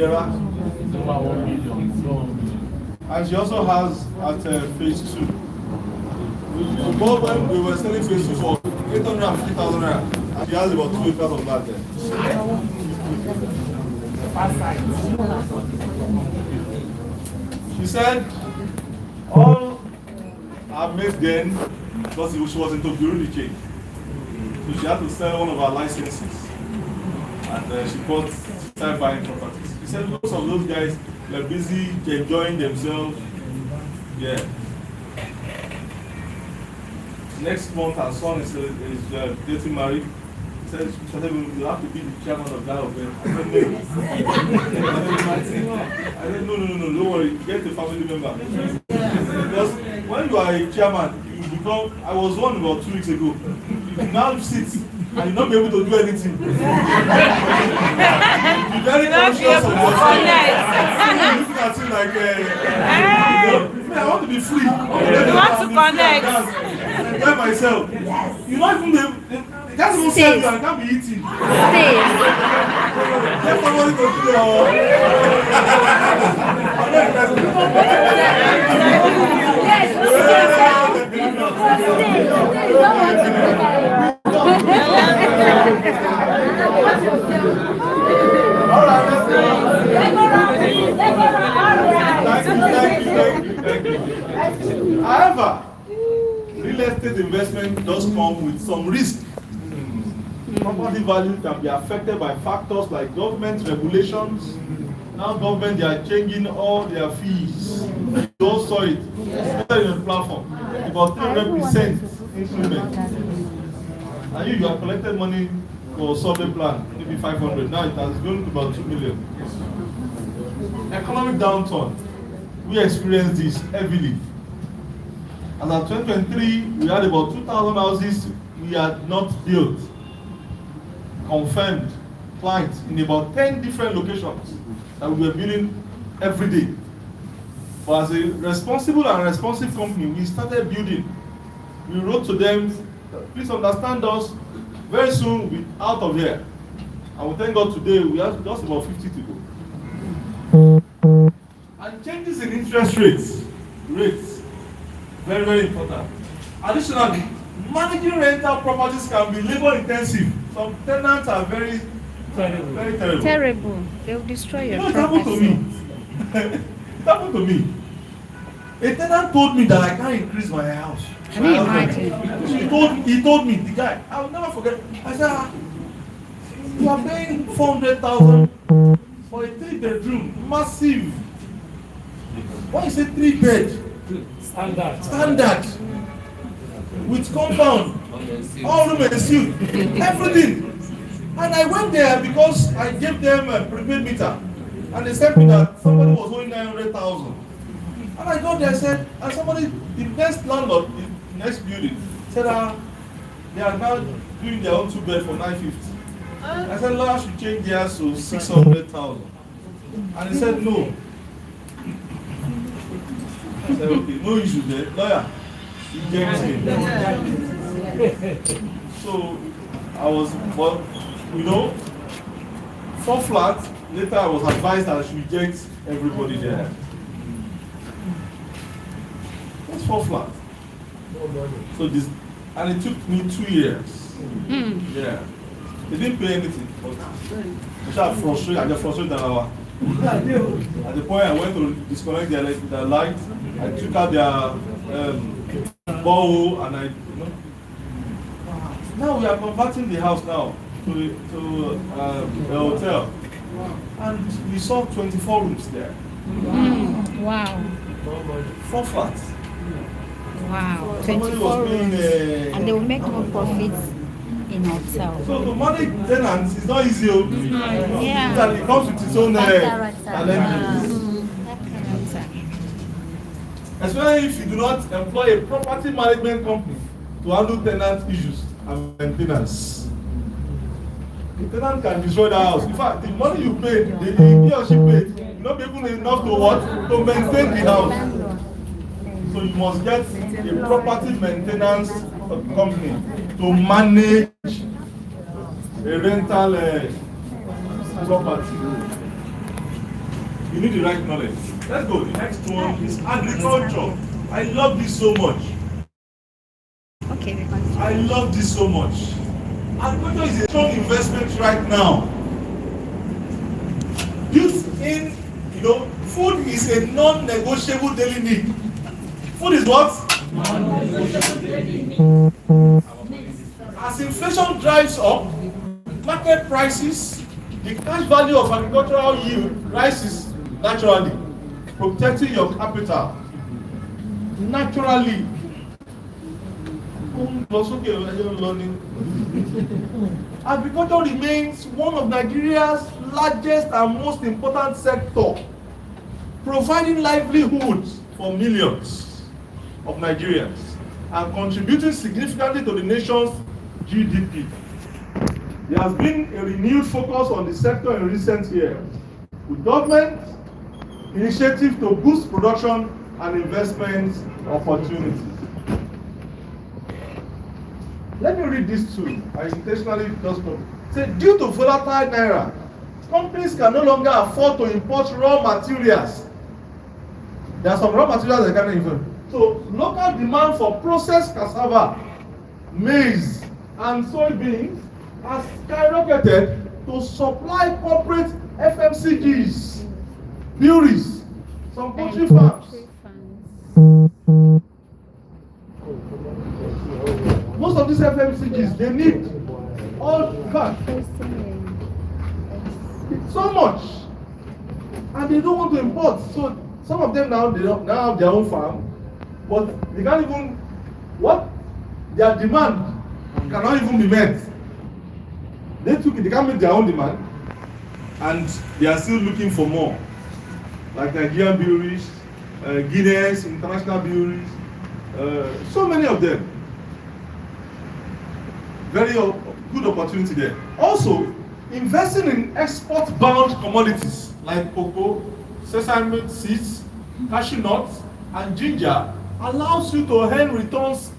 And she also has at phase 2. Both when we were selling phase 2 for 850,000 naira, and she has about 2 acres of land there. She said all her mates then, because she was into bureau de change, so she had to sell one of her licenses, and she started buying properties. She said most of those guys were busy enjoying themselves. Yeah. Next month, her son is getting married. He said, you have to be the chairman of that event. I said, no, don't worry, get a family member. Because when you are a chairman, you become, I was one about 2 weeks ago. You now sit and you not be able to do anything. You're very conscious of yourself. You're looking at it like, I want to be free. You want to connect. By myself. You're not even able. That's what serve you and can't be eating. Let somebody go to However, real estate investment does come with some risk. Property value can be affected by factors like government regulations. Now government, they are changing all their fees. You all saw it, especially on the platform. About 300% increment. And you have collected money for survey plan, maybe 500. Now it has grown to about 2 million. Economic downturn. We experienced this heavily. As of 2023, we had about 2,000 houses we had not built. Confirmed clients in about 10 different locations that we were building every day. But as a responsible and responsive company, we started building. We wrote to them, please understand us, very soon we'll be out of here. And we thank God today, we have just about 50 to go. And changes in interest rates, very, very important. Additionally, managing rental properties can be labor intensive. Some tenants are very terrible. Terrible. They'll destroy your property. It happened to me. It happened to me. A tenant told me that I can't increase my house. Can you imagine? He told me, the guy, I will never forget. I said, you are paying 400,000 for a 3-bedroom, massive. Why is it 3-bed? Standard. With compound, all room and suite, everything. And I went there because I gave them a prepaid meter. And they said me that somebody was owing 900,000. And I got there, said, and somebody, the next landlord, the next building, said, they are now doing their own 2-bed for 950. I said, Lord, I should change theirs to 600,000. And he said, no. I said, okay, no issue there. Lawyer, he gave me. So I was, well, 4 flats. Later I was advised that I should reject everybody there. That's 4 flats. So this, and it took me 2 years. Yeah. They didn't pay anything. But I got frustrated an hour. At the point I went to disconnect their light, I took out their borehole and now we are converting the house now to a hotel. And we saw 24 rooms there. Wow. 4 flats. Wow. Somebody 24 was paying and they will make more profits in hotel. So to manage tenants is not easy. Yeah. That it comes with its own challenges. Especially if you do not employ a property management company to handle tenant issues and maintenance. The tenant can destroy the house. In fact, the money you paid, he or she paid, you're not able enough to what? To maintain the house. So you must get a property maintenance company to manage a rental property. You need the right knowledge. Let's go. The next one is agriculture. I love this so much. Okay, we continue. I love this so much. Agriculture is a strong investment right now. Built in, food is a non-negotiable daily need. Food is what? Non-negotiable daily need. As inflation drives up, market prices, the cash value of agricultural yield rises naturally, protecting your capital. Naturally. Agriculture remains one of Nigeria's largest and most important sector, providing livelihoods for millions of Nigerians and contributing significantly to the nation's GDP. There has been a renewed focus on the sector in recent years, with government initiatives to boost production and investment opportunities. Let me read this too. I intentionally just say, due to volatile naira, companies can no longer afford to import raw materials. There are some raw materials they can't even. So local demand for processed cassava, maize, and soybeans has skyrocketed to supply corporate FMCGs, breweries, some poultry farms. Most of these FMCGs, they need all that. It's so much, and they don't want to import. So some of them now, they now have their own farm, but they can't even, what their demand cannot even be met. They can't meet their own demand, and they are still looking for more, like Nigerian breweries, Guinness, international breweries, so many of them. Very good opportunity there. Also, investing in export-bound commodities like cocoa, sesame seeds, cashew nuts, and ginger allows you to earn returns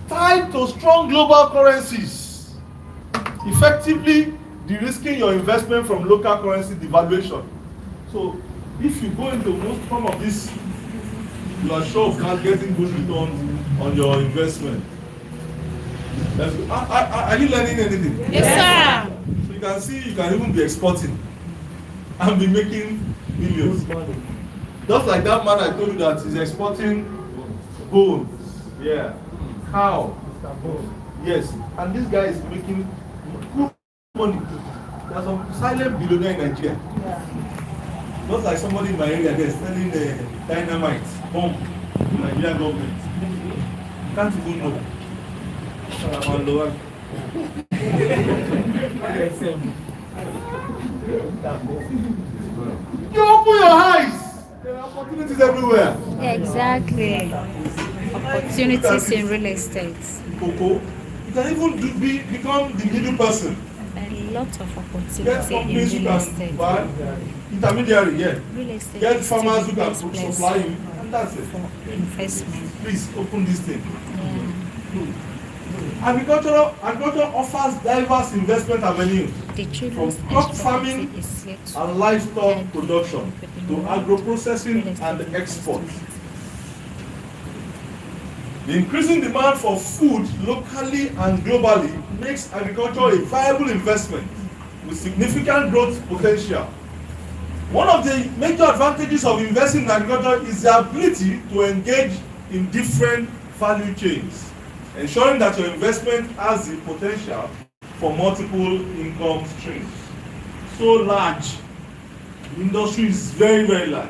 tied to strong global currencies, effectively de-risking your investment from local currency devaluation. So, if you go into some of this, you are sure of not getting good returns on your investment. Are you learning anything? Yes, sir. So you can see, you can even be exporting and be making millions. Just like that man I told you that is exporting bones. Yeah. Cow. Yes. And this guy is making good money. There's some silent billionaire in Nigeria. Yeah. Just like somebody in my area there selling dynamite, bomb to the Nigerian government. You can't even know. You open your eyes. There are opportunities everywhere. Exactly. Opportunities in real estate. Coco, you can even become the middle person. A lot of opportunity Get in companies who real can estate. buy, intermediary, yeah. Real estate. Get is farmers the who can best place supply you, and that's it. for investment. Please open this thing. Yeah. Agriculture offers diverse investment avenues, The from children's crop farming is yet to and livestock production to agro-processing and export. The increasing demand for food locally and globally makes agriculture a viable investment with significant growth potential. One of the major advantages of investing in agriculture is the ability to engage in different value chains, ensuring that your investment has the potential for multiple income streams. So large. The industry is very, very large.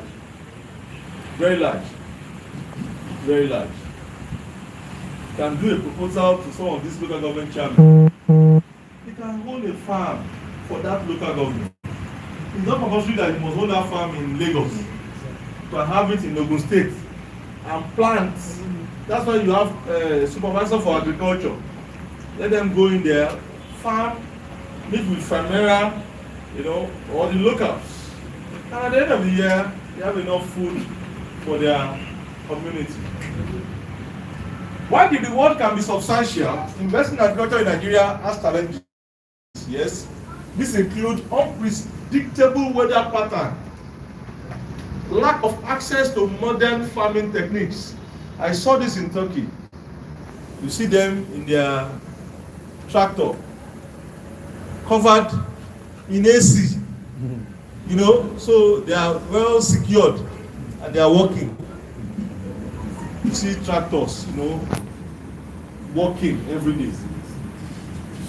Very large. Very large. You can do a proposal to some of these local government chairmen. You can own a farm for that local government. It's not compulsory that you must own that farm in Lagos. You can have it in Ogun State and plant. That's why you have a supervisor for agriculture. Let them go in there, farm, meet with Famera, or the locals. And at the end of the year, they have enough food for their community. While the reward can be substantial, investing in agriculture in Nigeria has challenges. Yes, this includes unpredictable weather pattern, Lack of access to modern farming techniques. I saw this in Turkey. You see them in their tractor, covered in AC, so they are well secured and they are working. You see tractors, working every day.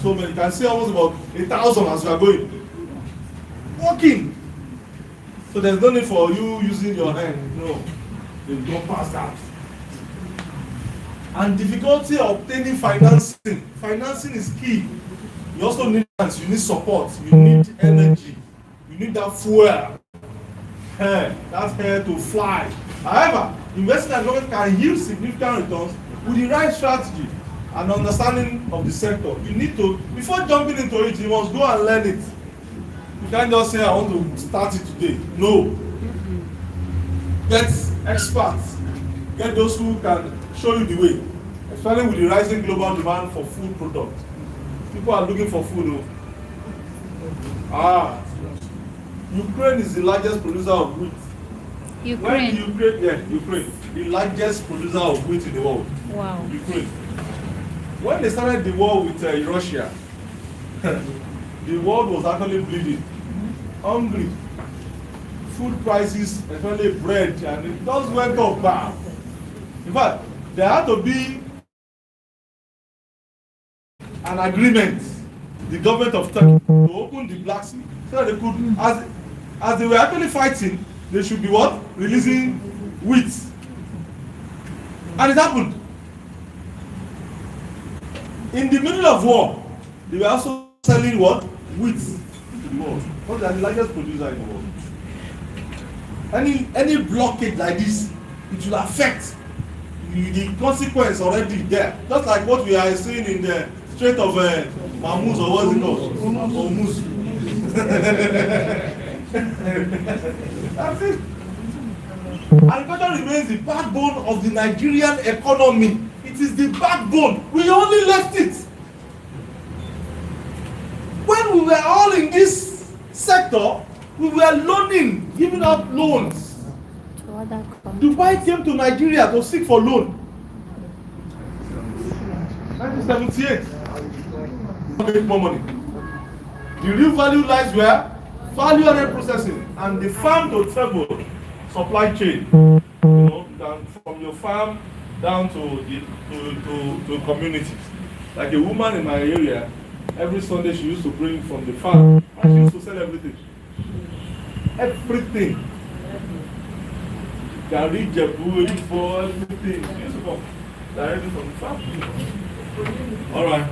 So you can see almost about 1,000 as you are going. Working. So there's no need for you using your hand. No. They go past that. And difficulty obtaining financing. Financing is key. You also need hands, you need support, you need energy, you need that fuel. That hair to fly. However, investing in government can yield significant returns with the right strategy and understanding of the sector. You need to, before jumping into it, you must go and learn it. You can't just say, I want to start it today. No. Get experts. Get those who can show you the way. Especially with the rising global demand for food products. People are looking for food. Ukraine is the largest producer of wheat. Ukraine. Ukraine. The largest producer of wheat in the world. Wow. Ukraine. When they started the war with Russia, the world was actually bleeding. Hungry. Food prices, especially bread, and it just went up. Bam. In fact, there had to be an agreement, the government of Turkey, to open the Black Sea so that they could, as they were actually fighting, they should be what? Releasing wheat. And it happened. In the middle of war, they were also selling what? Wheat to the world. Because they are the largest producer in the world. Any blockade like this, it will affect the consequence already there. Just like what we are seeing in the Strait of Hormuz, or what is it called? Hormuz. That's it. Agriculture remains the backbone of the Nigerian economy. It is the backbone. We only left it. When we were all in this sector, we were loaning, giving out loans. Dubai came to Nigeria to seek for loan. 1978. Make more money. The real value lies where? Value-added processing and the farm to table supply chain. From your farm down to communities. Like a woman in my area, every Sunday she used to bring from the farm and she used to sell everything. Everything. Gari, Jebu, Igbo, everything. She used to come directly from the farm. Alright.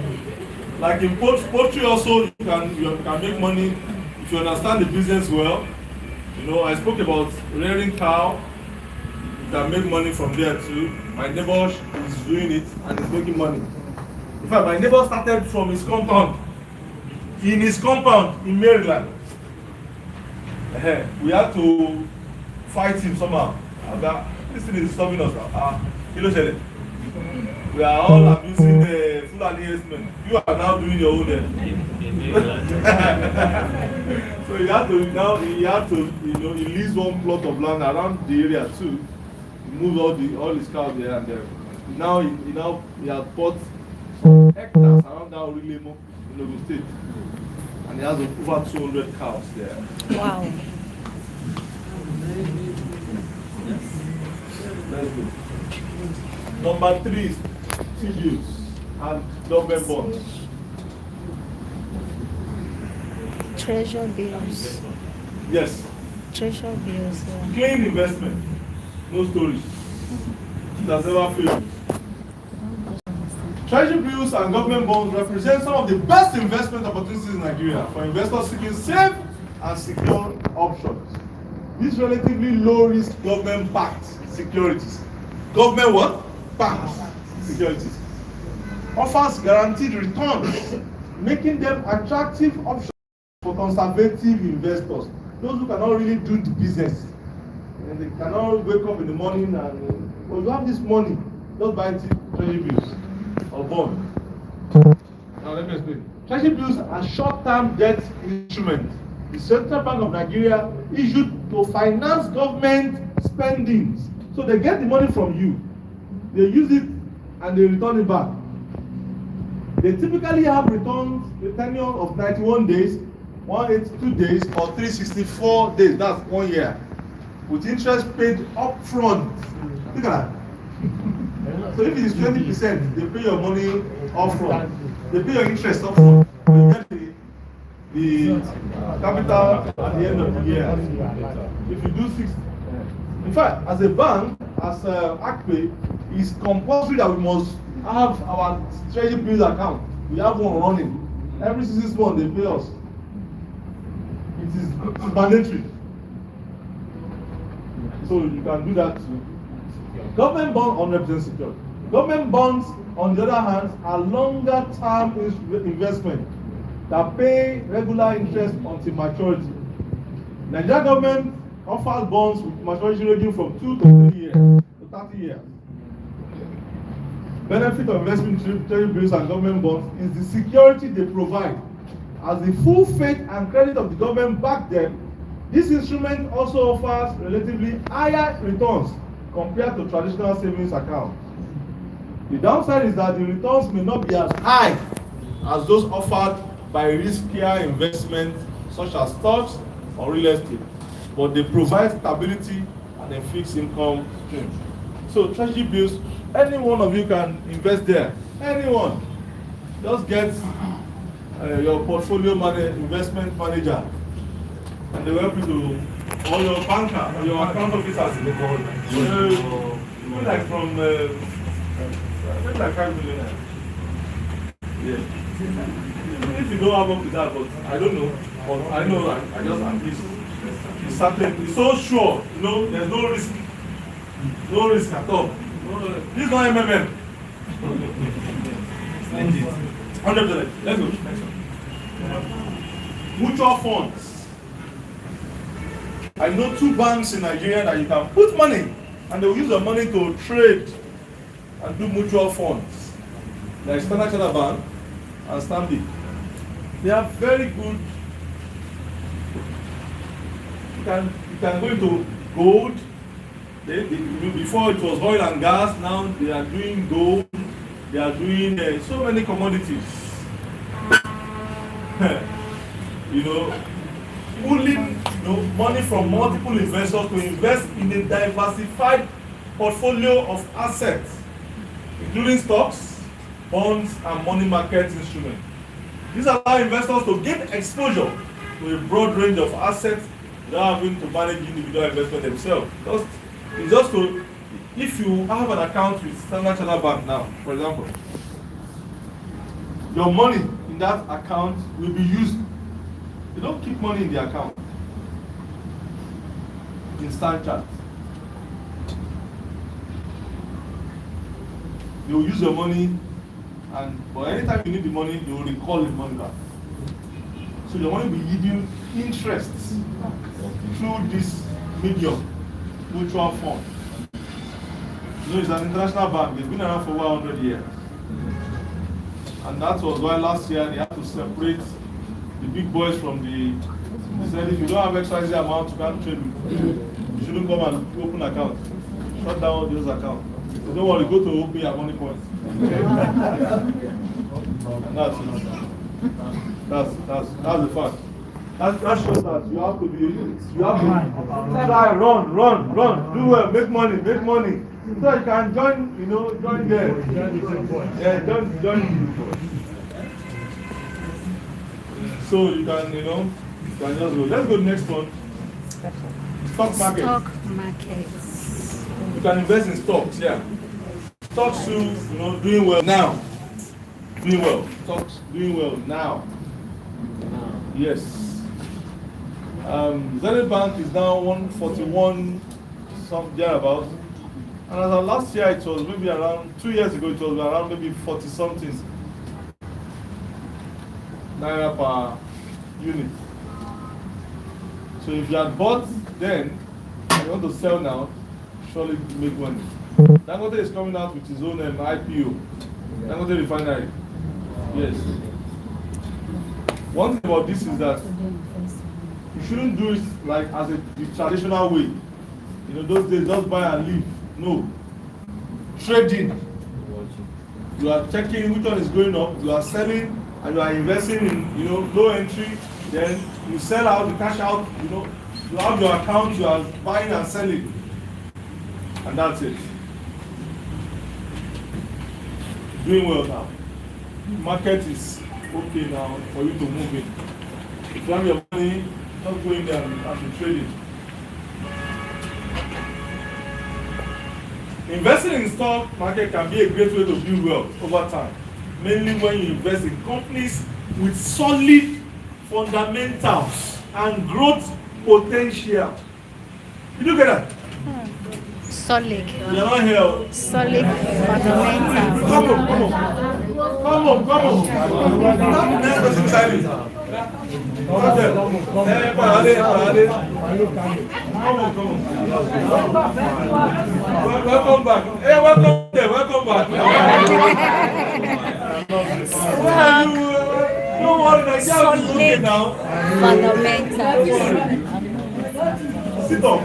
Like in poultry also, you can make money if you understand the business well. I spoke about rearing cow. You can make money from there too. My neighbor is doing it and is making money. In fact, my neighbor started from his compound. In his compound in Maryland. We had to fight him somehow. This thing is disturbing us. We are all abusing the Fulani herdsmen. You are now doing your own there. So he had to he leased one plot of land around the area too. He moved all his cows there and there. Now he has bought some hectares around that Orilemo in Ogun State. And he has over 200 cows there. Wow. Let's go. Number 3 is T-bills and government bonds. Treasury bills. Yes. Treasury bills. Yeah. Clean investment. No stories. It has never failed. Treasury bills and government bonds represent some of the best investment opportunities in Nigeria for investors seeking safe and secure options. These relatively low-risk government-backed securities. Government what? Backed securities. Offers guaranteed returns, making them attractive options for conservative investors. Those who cannot really do the business. And they cannot wake up in the morning and, well, you have this money, just buy treasury bills or bond. Now let me explain. Treasury bills are short-term debt instruments the Central Bank of Nigeria issued to finance government spendings. So they get the money from you, they use it and they return it back. They typically have returns a tenure of 91 days, 182 days, or 364 days. That's 1 year, with interest paid upfront. Look at that. So if it is 20%, they pay your money upfront. They pay your interest upfront. You get the capital at the end of the year. If you do 6, in fact, as a bank, as Acme, it's compulsory that we must have our Treasury Bills account. We have one running. Every 6 months they pay us. It is mandatory. So you can do that too. Government bonds 100% secure. Government bonds, on the other hand, are longer term investment that pay regular interest until maturity. Nigerian government offers bonds with maturity ranging from 2 to 3 years to 30 years. Benefit of investment in Treasury bills and government bonds is the security they provide. As the full faith and credit of the government back them, this instrument also offers relatively higher returns compared to traditional savings accounts. The downside is that the returns may not be as high as those offered by riskier investments such as stocks or real estate, but they provide stability and a fixed income stream. So Treasury bills, any one of you can invest there. Anyone. Just get your portfolio investment manager, and they will help you to, or your banker, or your account officers. Like from maybe like 5 million. Yeah. If you don't have up to that, but I don't know. But I know that I just at least it's certain. It's so sure. You know, there's no risk. No risk at all. This is not MMM. 100%. Let's go. Next one. Mutual funds. I know 2 banks in Nigeria that you can put money and they will use the money to trade and do mutual funds. There is Standard Chartered Bank and Stanbic. They are very good. You can go into gold. Before it was oil and gas, now they are doing gold. They are doing so many commodities. Pulling money from multiple investors to invest in a diversified portfolio of assets, including stocks, bonds, and money market instruments. These allow investors to gain exposure to a broad range of assets without having to manage individual investment themselves. It's just to, if you have an account with Standard Chartered Bank now, for example, your money in that account will be used. You don't keep money in the account in Standard Chartered. They will use your money, but anytime you need the money, they will recall the money back. So your money will be yielding interest through this medium, mutual fund. It's an international bank. They've been around for 100 years. And that was why last year they had to separate the big boys from they said if you don't have XYZ amount, you can't trade with. You shouldn't come and open account. Shut down those accounts. So don't worry, go to open your money points. And that's it. That's the fact. That shows that you have to run, do well, make money. So you can join there. Yeah, join. So you can just go. Let's go to the next one. Stock market. Stock markets. You can invest in stocks, yeah. Stocks too, doing well now. Stocks doing well now. Yes. Zenith Bank is now 141 some thereabouts. And as of last year, it was maybe around 2 years ago, it was around maybe 40 something naira per unit. So if you had bought then and you want to sell now, surely you make money. Dangote is coming out with his own IPO. Dangote refinery. Yes. One thing about this is that You shouldn't do it like as the traditional way. You know, those days, just buy and leave. No. Trading. You are checking which one is going up. You are selling and you are investing in, low entry. Then you sell out, you cash out. You have your account. You are buying and selling, and that's it. Doing well now. Market is okay now for you to move in. If you have your money, not going there and be trading. Investing in stock market can be a great way to build wealth over time, mainly when you invest in companies with solid fundamentals and growth potential. Did you get that? Solid. You're not here. Solid fundamentals. Come on. Next person silent. Come on. Welcome back. Hey, welcome back. No worry, Solid now. fundamentals. Sit up.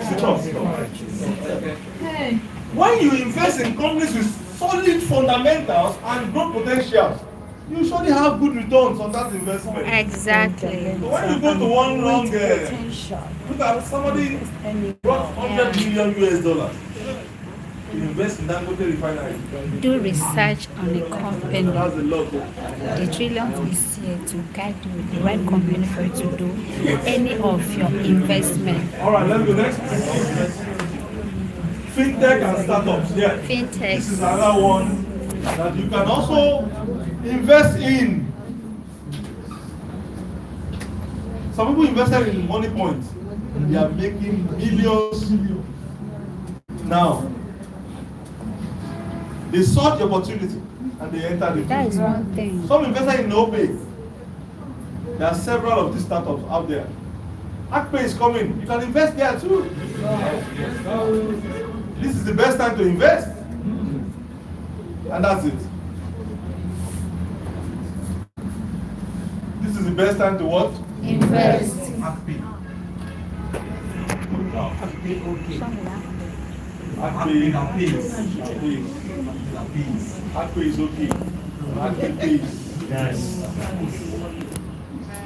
When you invest in companies with solid fundamentals and growth potentials, you surely have good returns on that investment. Exactly. So when you go to one wrong, look at somebody brought $100 million US. You invest in that refinery. Do research on a company. That's a lot. The Trillions is here to guide you with the right company for you to do any of your investment. All right, let's go next. Fintech and startups. Yeah. Fintech. This is another one that you can also invest in. Some people invested in Money Point. They are making millions now. They saw the opportunity and they entered it. That is one thing. Some invested in Opay. There are several of these startups out there. Agribusiness is coming. You can invest there too. This is the best time to invest. And that's it. This is the best time to what? Invest. Agribusiness is okay. Agribusiness. Yes.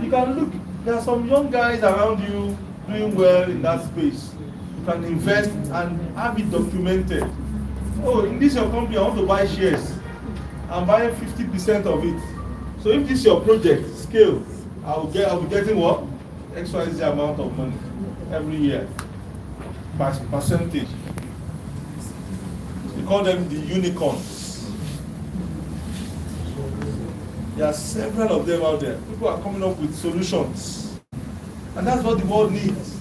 You can look, there are some young guys around you doing well in that space. You can invest and have it documented. Oh, in this your company, I want to buy shares. I'm buying 50% of it. So if this is your project, scale, I'll be getting what? XYZ amount of money every year. By percentage. We call them the unicorns. There are several of them out there. People are coming up with solutions. And that's what the world needs.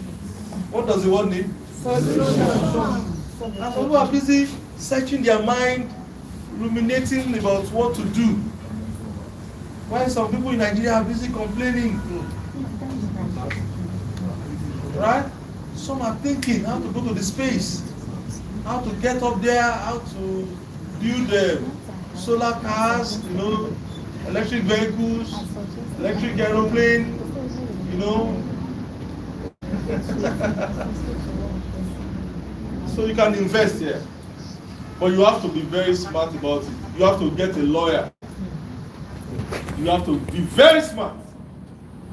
What does the world need? Solutions. And some people are busy searching their mind, ruminating about what to do. While some people in Nigeria are busy complaining. Right? Some are thinking how to go to the space, how to get up there, how to build solar cars, electric vehicles, electric aeroplane, So you can invest here. But you have to be very smart about it. You have to get a lawyer. You have to be very smart.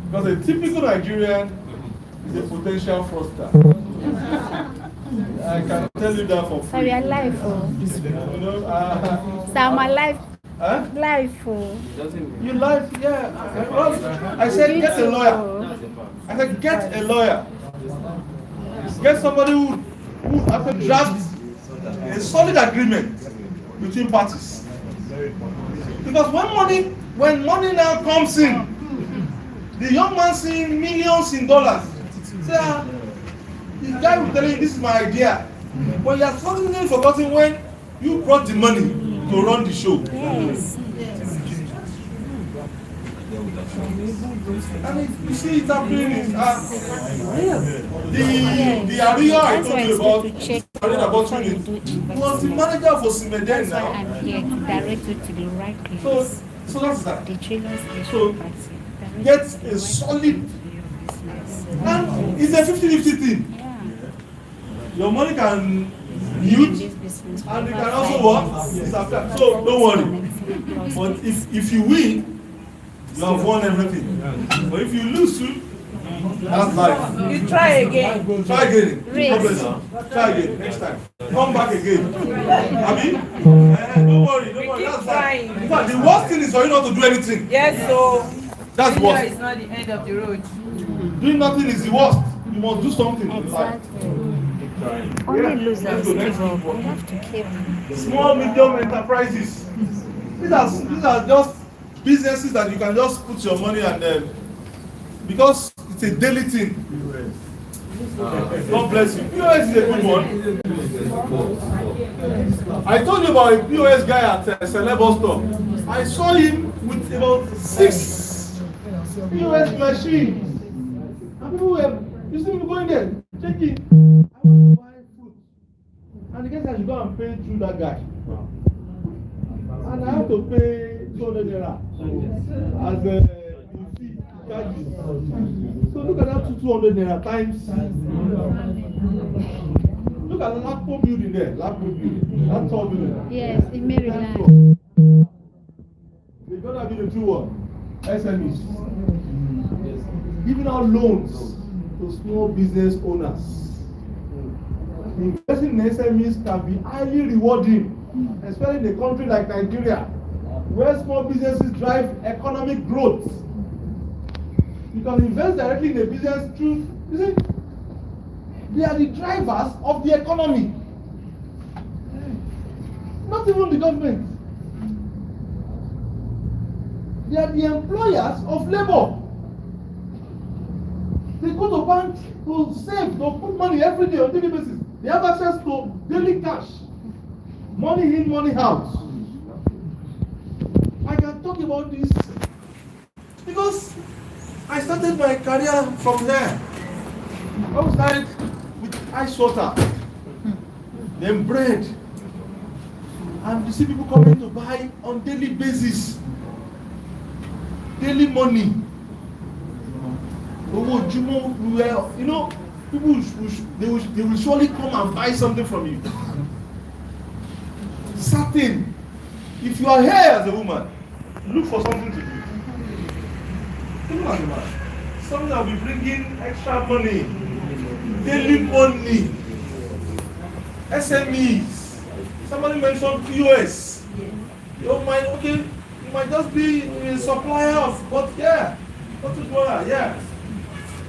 Because a typical Nigerian is a potential fraudster. I can tell you that for free. So you're alive, oh. So I'm alive. Huh? Life, oh. You live, yeah. I said get a lawyer. I said get a lawyer. Get somebody who has to draft a solid agreement between parties. Because when money now comes in, the young man seeing millions in dollars. Say, the guy will tell you this is my idea. But you have suddenly forgotten when you brought the money to run the show. Yes. And you see it happening in the area I told you about, was the manager for Simeden That's why now. I'm here to direct you to the right place. So that's that. The Trillions So Party. get a solid And it's a 50-50 thing. Yeah. Your money can mute, This business and you for can over also 5 what? years. Disappear. So don't worry. But if you win, you have won everything. But if you lose too, that's life. You try again. Try again. Try again next time. Come back again. Abi? Don't worry. That's life. In fact, the worst thing is for you not to do anything. Yes, so That's failure worst. is not the end of the road. Doing nothing is the worst. You must do something in life. Exactly. Only losers give up. We have to keep. Small, medium enterprises. These are just businesses that you can just put your money and then, because it's a daily thing. God bless you. POS is a good one. I told you about a POS guy at a celeb store. I saw him with about 6 POS machines. And people were, you see me going there, checking. I want to buy food. And the guy said I should go and pay through that guy. And I have to pay 200 naira as a fee charges. So look at that 200 naira times. Look at the Lapo building there. Lapo building. That tall building. Yes, in Maryland. They're gonna be the true one. SMEs. Giving out loans to small business owners. Investing in SMEs can be highly rewarding, especially in a country like Nigeria, where small businesses drive economic growth. You can invest directly in a business through, you see, they are the drivers of the economy. Not even the government. They are the employers of labor. They go to bank to save, to put money every day on daily basis. They have access to daily cash. Money in, money out. I can talk about this because I started my career from there. I started with ice water, then bread. And you see people coming to buy on daily basis. Daily money. You know, people they will surely come and buy something from you. Certain. If you are here as a woman, look for something to do. Look as a man. Something that will be bringing extra money, daily money, SMEs. Somebody mentioned POS. You might just be a supplier of, but yeah, Coca-Cola, yeah,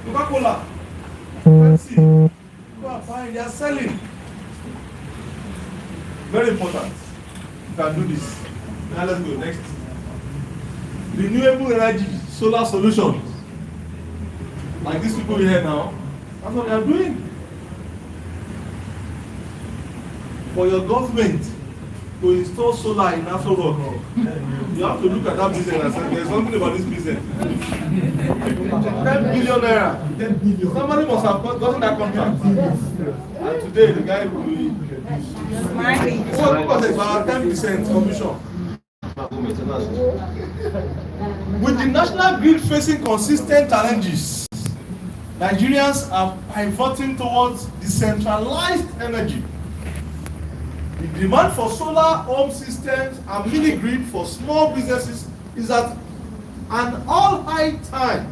Coca-Cola, Pepsi, people are buying, they are selling. Very important. You can do this. Now let's go next. Renewable energy, solar solutions. Like these people here now, that's what they are doing. For your government to install solar in Aso Rock, you have to look at that business and say, there's something about this business. 10 billion naira. 10 billion. Somebody must have gotten that contract. And today the guy will be what was it, about 10% commission. With the national grid facing consistent challenges, Nigerians are pivoting towards decentralized energy. The demand for solar home systems and mini grid for small businesses is at an all-time high.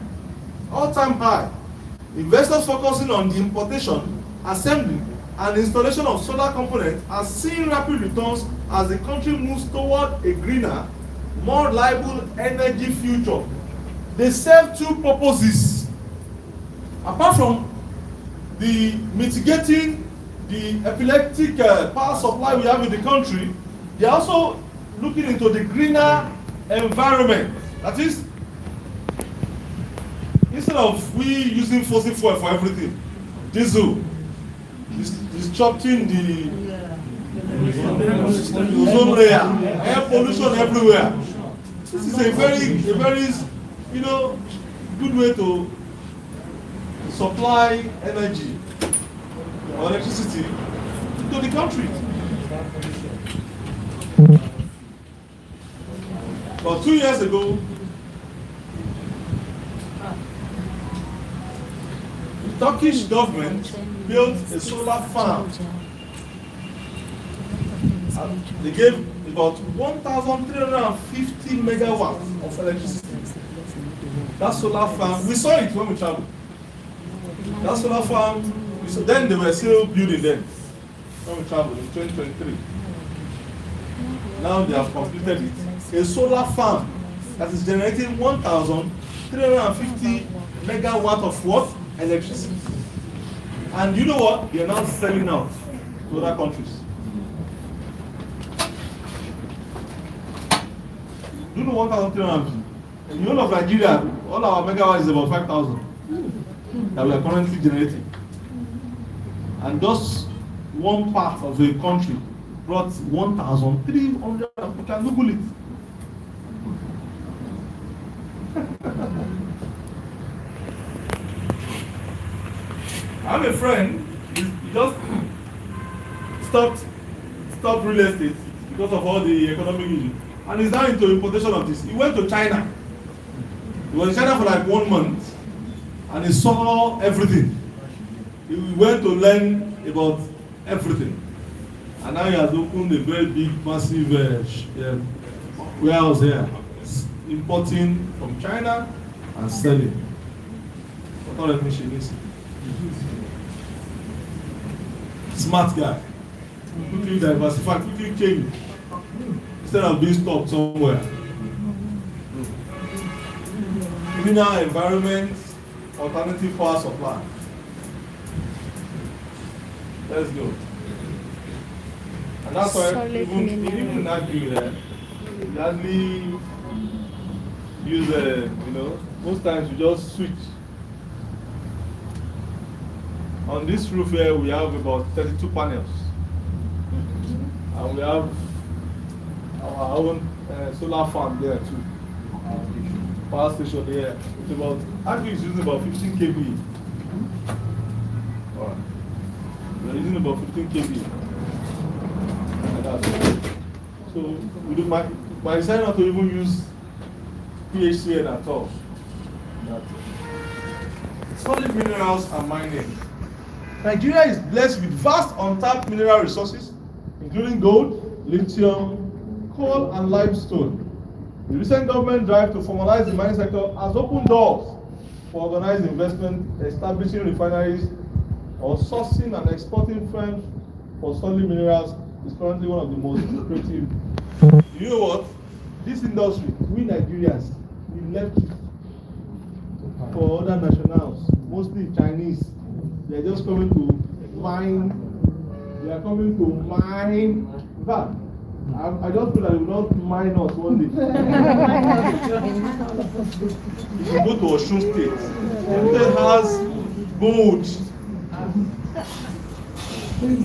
Investors focusing on the importation, assembly, and installation of solar components are seeing rapid returns as the country moves toward a greener, more reliable energy future. They serve two purposes. Apart from the mitigating the epileptic power supply we have in the country, they are also looking into the greener environment. That is, instead of we using fossil fuel for everything, diesel, disrupting the ozone layer, air pollution everywhere. This is a very, good way to supply energy or electricity to the country. But 2 years ago, Turkish government built a solar farm. They gave about 1,350 megawatts of electricity. That solar farm, we saw it when we traveled. That solar farm, then they were still building then when we traveled in 2023. Now they have completed it. A solar farm that is generating 1,350 megawatt of what? Electricity. And you know what? They are now selling out to other countries. Do you know 1,350? In the whole of Nigeria, all our megawatts is about 5,000 that we are currently generating. And just one part of the country brought 1,300. You can Google it. I have a friend, he just stopped real estate because of all the economic issues. And he's now into importation of this. He went to China. He was in China for like 1 month and he saw everything. He went to learn about everything. And now he has opened a very big, massive warehouse here, importing from China and selling. What other thing she needs? Smart guy. Quickly diversify, quickly change. Instead of being stuck somewhere. Cleaner environment, alternative power supply. Let's go. And that's why even in Agri, we hardly use most times we just switch. On this roof here, we have about 32 panels. And we have our own solar farm there too. Power station there. It's about, Agri is using about 15 kV. Alright. We're using about 15 kV. So we do my decided not to even use PHCN at all. Solid minerals and mining. Nigeria is blessed with vast untapped mineral resources, including gold, lithium, coal, and limestone. The recent government drive to formalize the mining sector has opened doors for organized investment, establishing refineries, or sourcing and exporting firms for solid minerals is currently one of the most lucrative. You know what? This industry, we Nigerians, we left it for other nationals, mostly Chinese. They are just coming to mine. They are coming to mine. In fact, I just feel that they will not mine us one day. If you go to Osun State, it has gold.